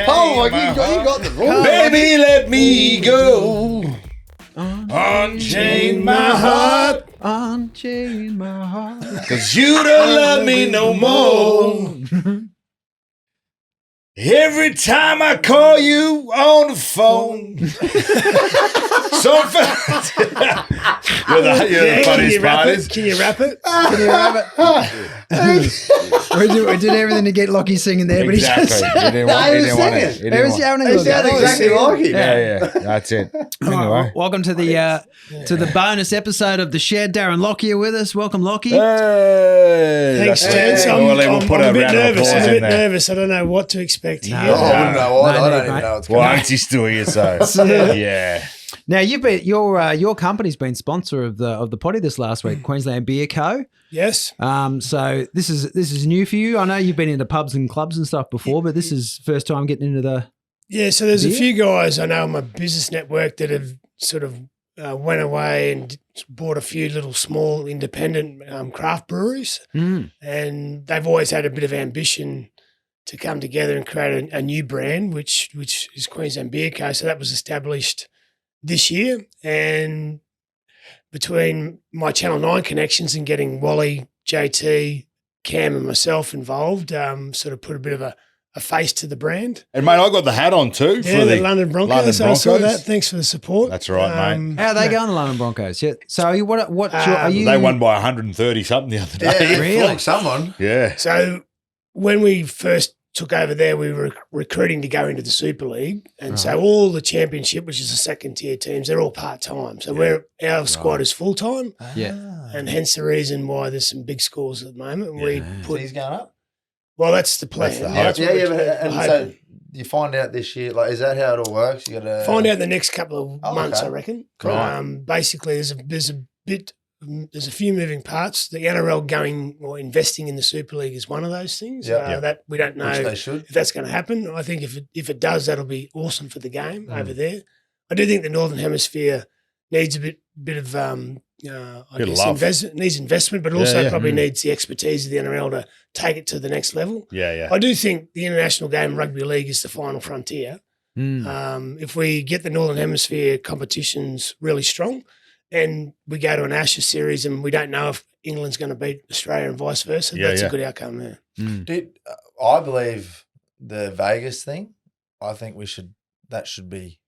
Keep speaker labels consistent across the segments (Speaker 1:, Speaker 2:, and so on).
Speaker 1: Oh, you got the wrong.
Speaker 2: Baby, let me go. Unchain my heart.
Speaker 3: Unchain my heart.
Speaker 2: 'Cause you don't love me no more. Every time I call you on the phone. You're the funniest part is.
Speaker 4: Can you rap it?
Speaker 3: We did everything to get Locky singing there, but
Speaker 2: Exactly.
Speaker 3: he just...
Speaker 2: He didn't want it.
Speaker 3: He was having a
Speaker 1: They
Speaker 3: good
Speaker 1: sound
Speaker 3: go.
Speaker 1: exactly like him.
Speaker 2: Yeah. That's it. Anyway.
Speaker 3: Welcome to the bonus episode of The Shed. Darren Lockyer with us. Welcome, Locky.
Speaker 2: Hey.
Speaker 4: Thanks,
Speaker 2: That's
Speaker 4: gents.
Speaker 2: it.
Speaker 4: I'm
Speaker 2: We'll put
Speaker 4: a
Speaker 2: a
Speaker 4: bit
Speaker 2: round of
Speaker 4: nervous.
Speaker 2: applause
Speaker 4: I'm a
Speaker 2: in
Speaker 4: bit
Speaker 2: there.
Speaker 4: nervous. I don't know what to expect here.
Speaker 1: I wouldn't know. I don't even
Speaker 3: mate.
Speaker 1: know what's
Speaker 2: Well,
Speaker 1: going on.
Speaker 2: aren't you still here, so yeah.
Speaker 3: Now you've been your company's been sponsor of the potty this last week, Queensland Beer Co.
Speaker 4: Yes.
Speaker 3: So this is new for you. I know you've been into pubs and clubs and stuff before, but this is first time getting into the.
Speaker 4: Yeah, so there's a
Speaker 3: Beer?
Speaker 4: few guys I know on my business network that have sort of went away and bought a few little small independent craft breweries, and they've always had a bit of ambition to come together and create a new brand, which is Queensland Beer Co. So that was established this year, and between my Channel 9 connections and getting Wally, JT, Cam and myself involved, sort of put a bit of a face to the brand.
Speaker 2: And mate, I got the hat on too
Speaker 4: Yeah,
Speaker 2: for
Speaker 4: the London Broncos. I saw that. Thanks for the support.
Speaker 2: That's right, mate.
Speaker 3: How are they going, the London Broncos? Yeah. So are you?
Speaker 2: They won by 130 something the other
Speaker 1: Yeah,
Speaker 2: day.
Speaker 3: Really?
Speaker 1: really? Someone.
Speaker 2: Yeah.
Speaker 4: So when we first took over there, we were recruiting to go into the Super League. And so all the championship, which is the second tier teams, they're all part-time. So our squad is full-time.
Speaker 3: Yeah.
Speaker 4: And hence the reason why there's some big scores at the moment. We put,
Speaker 1: He's going up.
Speaker 4: well, that's the plan.
Speaker 2: That's the
Speaker 4: That's
Speaker 1: Yeah,
Speaker 4: what
Speaker 1: yeah.
Speaker 4: we're
Speaker 1: And
Speaker 4: hoping.
Speaker 1: so you find out this year, like, is that how it all works? You got to
Speaker 4: Find out in the next couple of months,
Speaker 1: okay.
Speaker 4: I reckon.
Speaker 1: Right.
Speaker 4: Basically, there's a few moving parts. The NRL going or investing in the Super League is one of those things.
Speaker 1: Yep.
Speaker 4: That we don't know
Speaker 1: which they should.
Speaker 4: if that's going to happen. I think if it does, that'll be awesome for the game over there. I do think the Northern Hemisphere needs a bit of
Speaker 2: Bit of love.
Speaker 4: needs investment, but also probably needs the expertise of the NRL to take it to the next level.
Speaker 2: Yeah.
Speaker 4: I do think the international game rugby league is the final frontier. If we get the Northern Hemisphere competitions really strong and we go to an Ashes series and we don't know if England's going to beat Australia and vice versa, that's a good outcome there.
Speaker 1: Dude, I believe the Vegas thing, I think that should be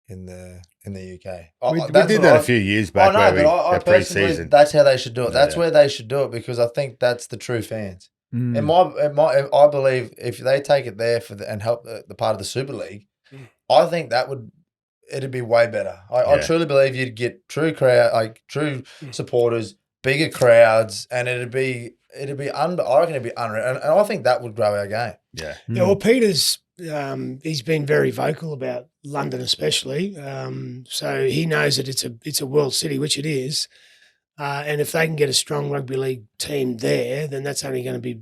Speaker 1: in the UK.
Speaker 2: We did that a few years back.
Speaker 1: I know,
Speaker 2: where
Speaker 1: but I personally
Speaker 2: pre-season.
Speaker 1: that's how they should do it. That's
Speaker 2: Yeah.
Speaker 1: where they should do it because I think that's the true fans. I believe if they take it there and help the part of the Super League, I think it'd be way better. I truly believe you'd get true crowd, like true supporters, bigger crowds, and I reckon it'd be unreal, and I think that would grow our game.
Speaker 2: Yeah.
Speaker 4: Yeah, well, Peter's he's been very vocal about London, especially. So he knows that it's a world city, which it is. And if they can get a strong rugby league team there, then that's only going to be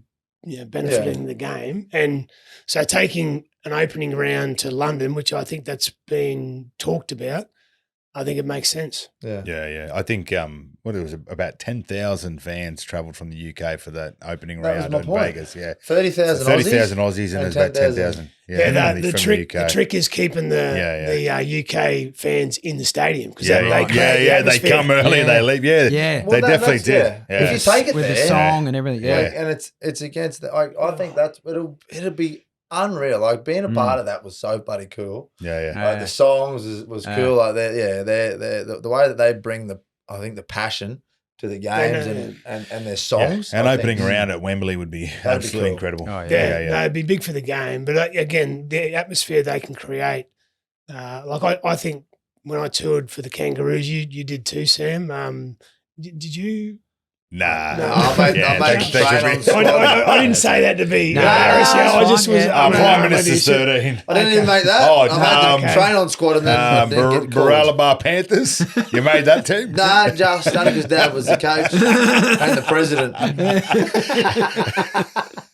Speaker 4: benefiting the game. And so taking an opening round to London, which I think that's been talked about, I think it makes sense.
Speaker 2: Yeah. I think about 10,000 fans travelled from the UK for that opening
Speaker 1: That was
Speaker 2: round
Speaker 1: my
Speaker 2: in
Speaker 1: point.
Speaker 2: Vegas. Yeah,
Speaker 1: 30,000
Speaker 2: 30,000 Aussies and there's about 10,000.
Speaker 4: The
Speaker 2: from
Speaker 4: trick is keeping the UK fans in the stadium because
Speaker 2: They
Speaker 4: they
Speaker 2: come early and they leave. Yeah,
Speaker 3: Yeah.
Speaker 2: they definitely did.
Speaker 1: Yeah. If you take it
Speaker 3: With
Speaker 1: there,
Speaker 3: the song and everything. Yeah.
Speaker 1: and it's against I think it'll be unreal. Like being a part of that was so bloody cool.
Speaker 2: Yeah.
Speaker 1: Like the songs was cool. Like the way that they bring the passion to the games and their songs.
Speaker 2: And opening round at Wembley would be absolutely incredible.
Speaker 3: Oh,
Speaker 4: Yeah, no, it'd be big for the game. But again, the atmosphere they can create. I think when I toured for the Kangaroos, you did too, Sam. Did you?
Speaker 2: Nah.
Speaker 1: No, I
Speaker 4: didn't say that to be
Speaker 3: No,
Speaker 4: embarrassing.
Speaker 3: that's
Speaker 4: I just
Speaker 3: fine,
Speaker 4: was.
Speaker 3: yeah.
Speaker 2: Prime Minister's 13.
Speaker 1: I didn't even make that.
Speaker 2: Oh,
Speaker 1: I had the train on squad and then get called.
Speaker 2: Baralabar Panthers. You made that team?
Speaker 1: Nah, just only because Dad was the coach and the president.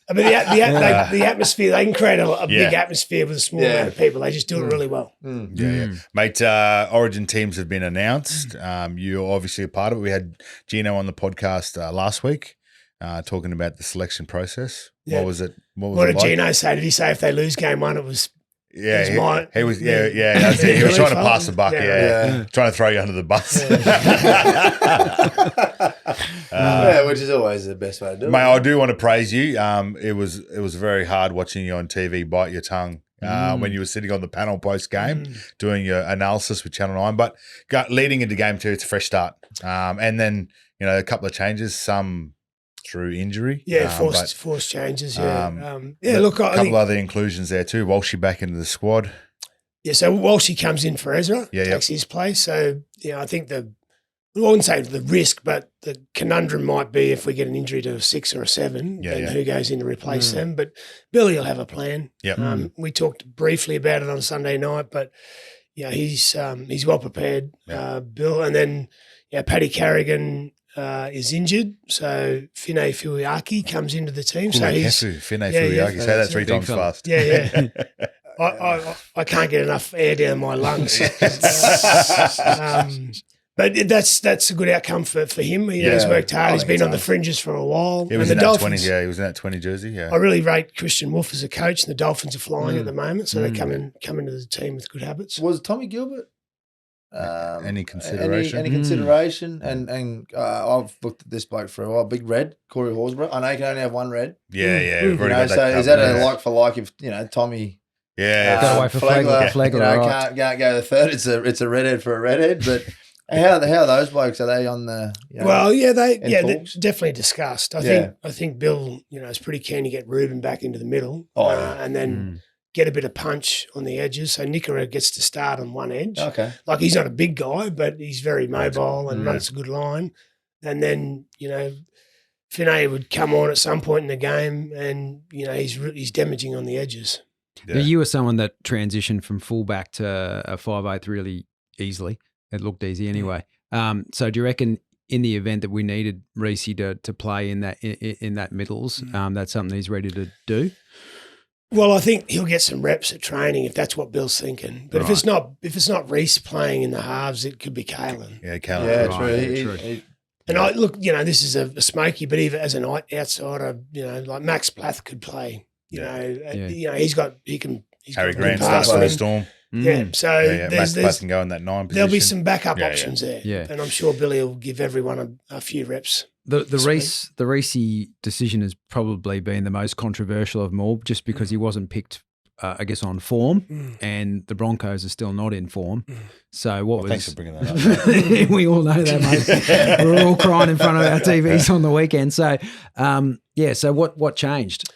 Speaker 4: I mean, the atmosphere, they can create a big atmosphere with a small amount of people. They just do it really well.
Speaker 2: Yeah. Mate, Origin teams have been announced. You're obviously a part of it. We had Gino on the podcast last week talking about the selection process.
Speaker 4: Yeah.
Speaker 2: What was it?
Speaker 4: What
Speaker 2: it
Speaker 4: did
Speaker 2: like?
Speaker 4: Gino say? Did he say if they lose game one, it was
Speaker 2: Yeah, he was.
Speaker 4: Yeah.
Speaker 2: Yeah. That's it. He was trying to pass the buck.
Speaker 4: Yeah.
Speaker 2: Yeah. Trying to throw you under the bus.
Speaker 1: Yeah, which is always the best way to do it.
Speaker 2: Mate, I do want to praise you. It was very hard watching you on TV bite your tongue when you were sitting on the panel post game doing your analysis with Channel 9. But leading into game 2, it's a fresh start. And then a couple of changes, some through injury.
Speaker 4: Yeah, forced changes. Yeah, Look,
Speaker 2: a couple other inclusions there too. Walshy back into the squad.
Speaker 4: Yeah, so Walshy comes in for Ezra, takes his place. So I think I wouldn't say the risk, but the conundrum might be if we get an injury to a 6 or a 7, then who goes in to replace them? But Billy will have a plan.
Speaker 2: Yep.
Speaker 4: We talked briefly about it on Sunday night, but he's well prepared, Bill. And then Paddy Carrigan is injured, so Fine Fuiaki comes into the team. So he's
Speaker 2: Fine Fuiaki. Say that 3 times fast.
Speaker 4: Yeah. I can't get enough air down my lungs. But that's a good outcome for him. He's worked hard. He's been on the fringes for a while.
Speaker 2: He was in that 20. Yeah, he was in that 20 jersey. Yeah,
Speaker 4: I really rate Christian Wolf as a coach, and the Dolphins are flying at the moment, so they come into the team with good habits.
Speaker 1: Was Tommy Gilbert
Speaker 2: any consideration?
Speaker 1: Any consideration? And I've looked at this bloke for a while. Big Red, Corey Horsburgh. I know you can only have one red.
Speaker 2: Yeah.
Speaker 1: So is that a like for like if Tommy?
Speaker 3: Got away for Flagler,
Speaker 1: can't go the third. It's a redhead for a redhead, but. How are those blokes? Are they on the?
Speaker 4: They're definitely discussed. I think Bill, is pretty keen to get Ruben back into the middle, and then get a bit of punch on the edges. So Nickera gets to start on one edge.
Speaker 1: Okay,
Speaker 4: like he's not a big guy, but he's very mobile and runs a good line. And then Finney would come on at some point in the game, and he's damaging on the edges.
Speaker 3: Yeah. Now, you were someone that transitioned from fullback to a 5'8" really easily. It looked easy anyway. So do you reckon in the event that we needed Reece to play in that middles, that's something he's ready to do?
Speaker 4: Well, I think he'll get some reps at training if that's what Bill's thinking. But if it's not Reece playing in the halves, it could be Kalen.
Speaker 2: Yeah, Kalen.
Speaker 1: Yeah,
Speaker 2: true.
Speaker 4: And I look, this is a smoky, but even as an outsider, like Max Plath could play. He's got
Speaker 2: Harry Grant starts for the Storm.
Speaker 4: Yeah, so
Speaker 2: Max Plath can go in that 9 position.
Speaker 4: There'll be some backup options there.
Speaker 3: Yeah.
Speaker 4: And I'm sure Billy will give everyone a few reps.
Speaker 3: The Reece decision has probably been the most controversial of them all, just because he wasn't picked, I guess, on form, and the Broncos are still not in form. So
Speaker 2: thanks for bringing that up.
Speaker 3: We all know that, mate. We're all crying in front of our TVs on the weekend. So, So what changed?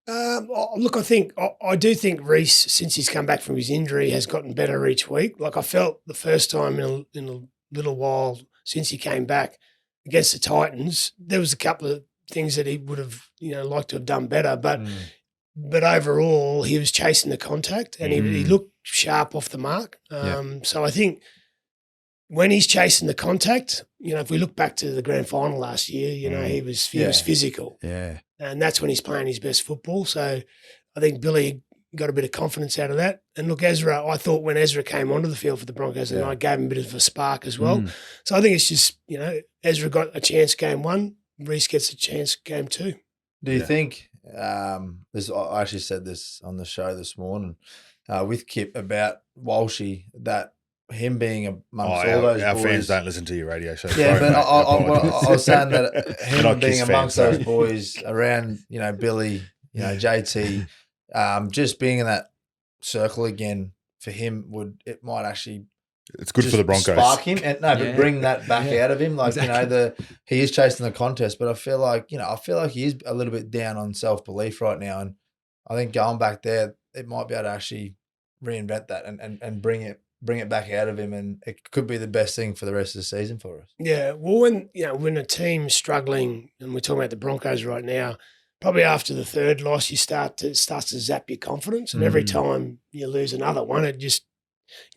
Speaker 4: Look, I do think Reece, since he's come back from his injury, has gotten better each week. Like I felt the first time in a little while since he came back against the Titans, there was a couple of things that he would have, liked to have done better. But overall, he was chasing the contact and he looked sharp off the mark. So I think when he's chasing the contact, if we look back to the grand final last year, he was physical.
Speaker 3: Yeah.
Speaker 4: And that's when he's playing his best football. So I think Billy got a bit of confidence out of that. And look, Ezra, I thought when Ezra came onto the field for the Broncos, and I gave him a bit of a spark as well. So I think it's just, Ezra got a chance game 1, Reece gets a chance game 2.
Speaker 1: Do you think, I actually said this on the show this morning with Kip about Walshy, that him being amongst all those
Speaker 2: our
Speaker 1: boys.
Speaker 2: fans don't listen to your radio show.
Speaker 1: Yeah, but I was saying that him being amongst those boys around, Billy, JT, just being in that circle again for him might actually.
Speaker 2: It's good for the Broncos.
Speaker 1: Spark him but bring that back out of him. Like he is chasing the contest, but I feel like he is a little bit down on self-belief right now, and I think going back there, it might be able to actually reinvent that and bring it back out of him, and it could be the best thing for the rest of the season for us.
Speaker 4: Yeah, well, when a team's struggling, and we're talking about the Broncos right now, probably after the third loss, it starts to zap your confidence, and every time you lose another one, it just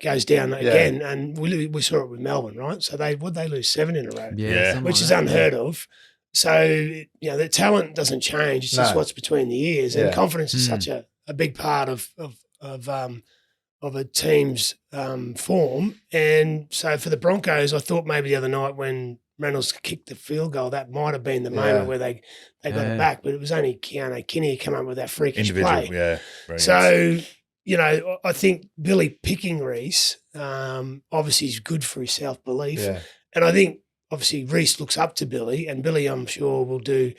Speaker 4: goes down again. And we saw it with Melbourne, right? So they lose 7 in a row, which is unheard of. So the talent doesn't change; it's just what's between the ears, and confidence is such a big part of a team's form. And so for the Broncos, I thought maybe the other night when Reynolds kicked the field goal, that might have been the moment where they got it back, but it was only Keanu Kinney who came up with that freakish play.
Speaker 2: Yeah.
Speaker 4: So I think Billy picking Reece obviously is good for his self-belief.
Speaker 1: Yeah.
Speaker 4: And I think obviously Reece looks up to Billy, and Billy, I'm sure, will do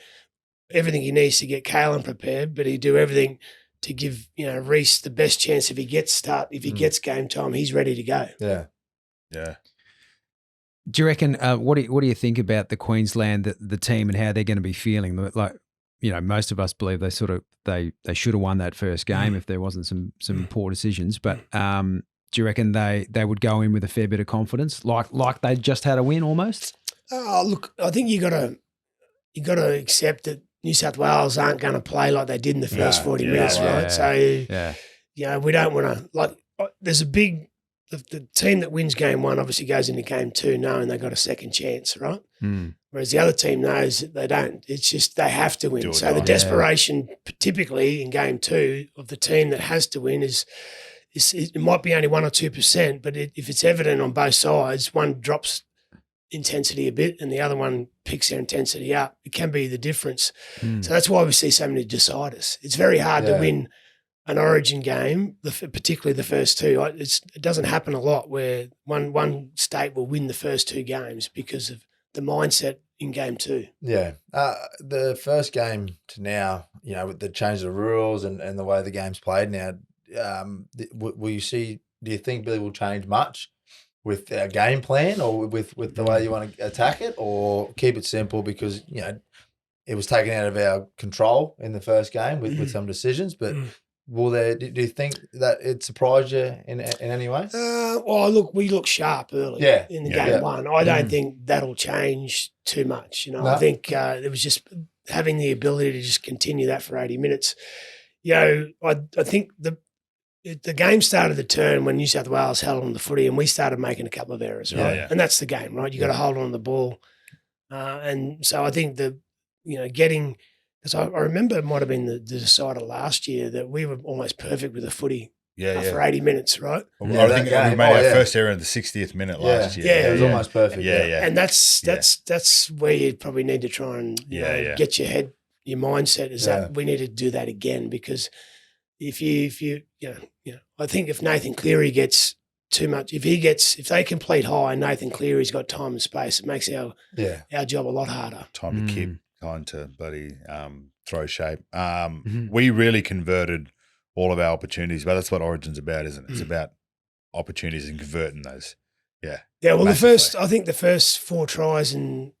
Speaker 4: everything he needs to get Kalen prepared, but he'll do everything to give, Reece the best chance if he gets game time, he's ready to go.
Speaker 1: Yeah.
Speaker 2: Yeah.
Speaker 3: Do you reckon, what do you think about the Queensland, the team and how they're going to be feeling? Like, most of us believe they should have won that first game if there wasn't some poor decisions. But do you reckon they would go in with a fair bit of confidence, like they just had a win almost?
Speaker 4: Look, I think you got to accept that New South Wales aren't going to play like they did in the first 40 minutes, right? So, we don't want to there's a big. The team that wins game one obviously goes into game two knowing they got a second chance, right? Whereas the other team knows that they don't. It's just they have to win. So the desperation, typically in game two, of the team that has to win is it might be only 1 or 2%, but if it's evident on both sides, one drops intensity a bit and the other one picks their intensity up, it can be the difference. So that's why we see so many deciders. It's very hard to win an Origin game, particularly the first two. It doesn't happen a lot where one state will win the first two games because of the mindset in game two.
Speaker 1: Yeah. The first game to now, with the change of the rules and the way the game's played now, do you think Billy will change much with our game plan or with the way you want to attack it, or keep it simple because, it was taken out of our control in the first game with some decisions, but do you think that it surprised you in any way?
Speaker 4: We look sharp early in the game one. I don't think that'll change too much. No. I think it was just having the ability to just continue that for 80 minutes. I think the game started to turn when New South Wales held on the footy and we started making a couple of errors, right?
Speaker 2: Yeah.
Speaker 4: And that's the game, right? You got to hold on the ball. And so I think getting – because I remember it might have been the decider last year that we were almost perfect with the footy for 80 minutes, right?
Speaker 2: I think we made our first error in the 60th minute last year.
Speaker 1: Yeah, it was almost perfect.
Speaker 2: Yeah.
Speaker 4: And that's where you probably need to try and get your mindset is that we need to do that again, because if you I think if Nathan Cleary gets too much, if they complete high and Nathan Cleary's got time and space, it makes our job a lot harder.
Speaker 2: Time to keep. Time to bloody throw shape. We really converted all of our opportunities, but that's what Origin's about, isn't it? It's about opportunities and converting those. Yeah.
Speaker 4: Yeah. Well, I think the first 4 tries in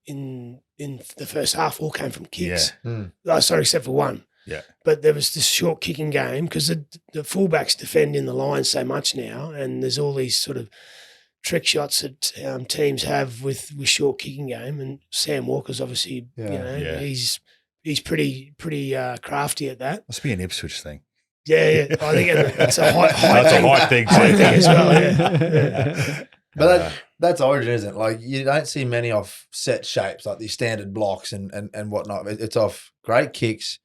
Speaker 4: the first half all came from kicks. Yeah. Except for one.
Speaker 2: Yeah.
Speaker 4: But there was this short kicking game because the fullbacks defend in the line so much now, and there's all these sort of trick shots that teams have with short kicking game, and Sam Walker's obviously, he's pretty crafty at that.
Speaker 2: Must be an Ipswich thing.
Speaker 4: Yeah. I think it's a high
Speaker 2: that's
Speaker 4: thing.
Speaker 2: a high thing too.
Speaker 4: High thing as well. Yeah.
Speaker 1: But that's Origin, isn't it? Like you don't see many off set shapes like these standard blocks and whatnot. It's off great kicks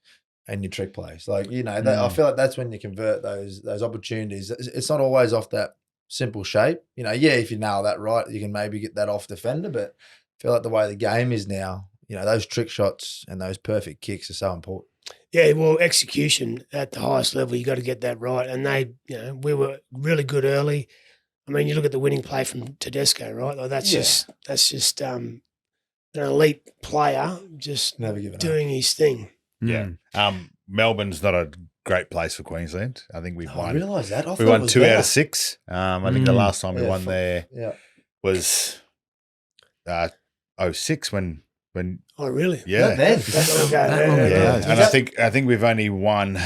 Speaker 1: and your trick plays. Like I feel like that's when you convert those opportunities. It's not always off that simple shape. If you nail that right, you can maybe get that off defender, but I feel like the way the game is now, those trick shots and those perfect kicks are so important.
Speaker 4: Yeah, well, execution at the highest level, you got to get that right. And we were really good early. I mean, you look at the winning play from Tedesco, right? Like that's just an elite player just
Speaker 1: never giving
Speaker 4: doing his thing.
Speaker 2: Yeah. Melbourne's not a great place for Queensland. I think we've won.
Speaker 1: I realise that.
Speaker 2: We won 2 out of 6. I think the last time we won there was 06 when.
Speaker 4: Oh, really?
Speaker 2: Yeah.
Speaker 1: Then.
Speaker 2: And I think we've only won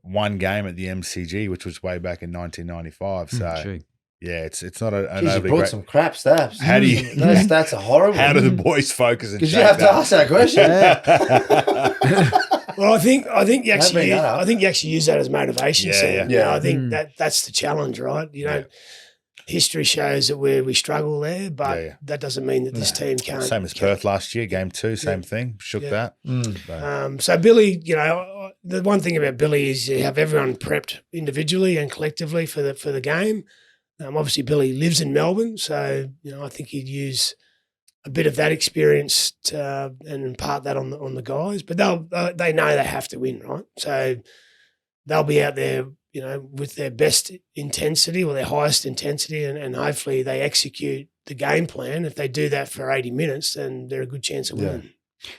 Speaker 2: one game at the MCG, which was way back in 1995. So it's not an overly
Speaker 1: you brought
Speaker 2: great.
Speaker 1: Some crap stats.
Speaker 2: How do you?
Speaker 1: Those stats are horrible.
Speaker 2: How do the boys focus?
Speaker 1: Because you have to ask that question.
Speaker 4: Well, I think you actually use that as motivation. I think that's the challenge, right? History shows that we struggle there, but that doesn't mean that this team can't.
Speaker 2: Same as Perth last year, game 2, same thing. Shook that.
Speaker 4: So Billy, the one thing about Billy is you have everyone prepped individually and collectively for the game. Obviously, Billy lives in Melbourne, so I think he'd use a bit of that experience and impart that on the guys. But they know they have to win, right? So they'll be out there, with their best intensity or their highest intensity, and hopefully they execute the game plan. If they do that for 80 minutes, then they're a good chance of winning.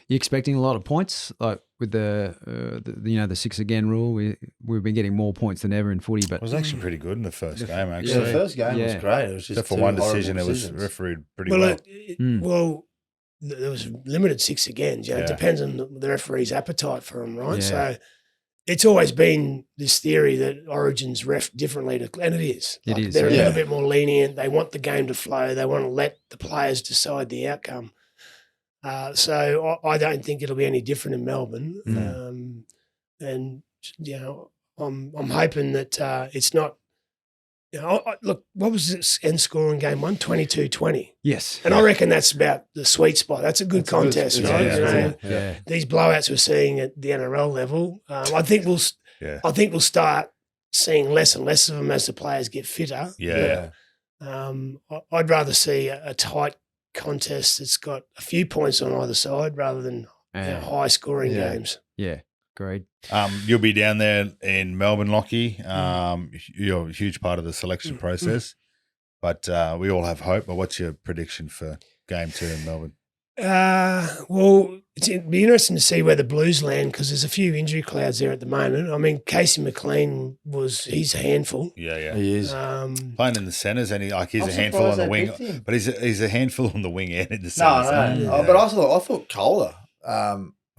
Speaker 3: You expecting a lot of points, like with the 6 again rule? We've been getting more points than ever in footy, but
Speaker 2: It was actually pretty good in the first game. Actually,
Speaker 1: Yeah, the first game was great. It was just
Speaker 2: except for one decision, it was refereed pretty well.
Speaker 4: There was limited 6 again. It depends on the referee's appetite for them, right?
Speaker 3: Yeah.
Speaker 4: So it's always been this theory that Origin's ref differently, and it is.
Speaker 3: It is.
Speaker 4: They're a little bit more lenient. They want the game to flow. They want to let the players decide the outcome. So I don't think it'll be any different in Melbourne. And I'm hoping that it's not. Look, what was the end score in game 1? 22-20.
Speaker 3: Yes.
Speaker 4: And I reckon that's about the sweet spot. That's a good contest, right? These blowouts we're seeing at the NRL level, I think we'll start seeing less and less of them as the players get fitter. I'd rather see a tight contest that's got a few points on either side rather than high scoring games.
Speaker 3: Yeah. Great.
Speaker 2: You'll be down there in Melbourne, Locky. You're a huge part of the selection process, but we all have hope. But what's your prediction for game 2 in Melbourne?
Speaker 4: Well, it'd be interesting to see where the Blues land because there's a few injury clouds there at the moment. I mean, Casey McLean he's a handful.
Speaker 2: Yeah,
Speaker 1: he is
Speaker 2: playing in the centres, and he's a handful on the wing, but he's a handful on the wing and in the centres.
Speaker 1: No. But I thought Kohler.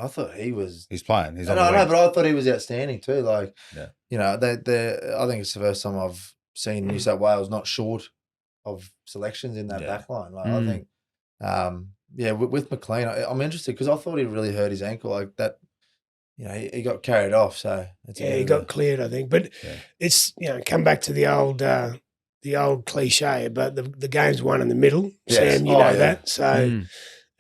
Speaker 1: I thought he was.
Speaker 2: He's playing. He's on
Speaker 1: no,
Speaker 2: the wing.
Speaker 1: but I thought he was outstanding too. Like, I think it's the first time I've seen New South Wales not short of selections in that back line. Like, I think, with McLean, I'm interested because I thought he really hurt his ankle like that. He got carried off. So
Speaker 4: he got cleared, I think. But it's come back to the old cliche, but the game's won in the middle.
Speaker 1: Yes.
Speaker 4: Sam, you know that. So.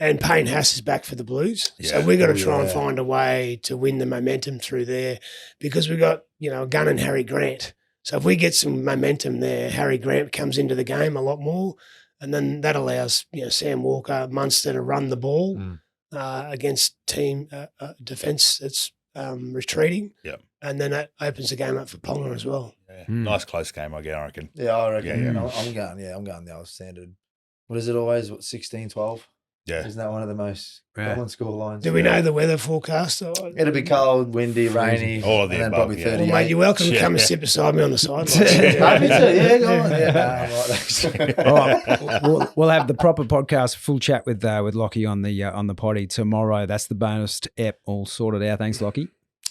Speaker 4: And Payne Haas is back for the Blues. So we've got to try and find a way to win the momentum through there because we've got, Gunn and Harry Grant. So if we get some momentum there, Harry Grant comes into the game a lot more and then that allows, Sam Walker, Munster to run the ball against team defence that's retreating.
Speaker 2: Yep.
Speaker 4: And then that opens the game up for Ponga as well.
Speaker 2: Yeah. Nice close game, I reckon.
Speaker 1: Yeah, I reckon. Yeah. I'm going the old standard. What is it always? 16-12?
Speaker 2: Yeah.
Speaker 1: Isn't that one of the most common score lines?
Speaker 4: Do we know the weather forecast?
Speaker 1: It'll be cold, windy, rainy.
Speaker 2: All of the
Speaker 1: and
Speaker 2: above,
Speaker 1: then probably 38.
Speaker 4: Well, mate, you're welcome to come and sit beside me on the sideline.
Speaker 1: Happy to, go on.
Speaker 3: All right. We'll have the proper podcast, full chat with Locky on the potty tomorrow. That's the bonus ep all sorted out. Thanks, Locky.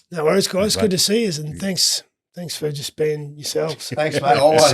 Speaker 4: No worries, guys. Good to see you, and thanks for just being yourselves.
Speaker 1: Thanks, mate. Always.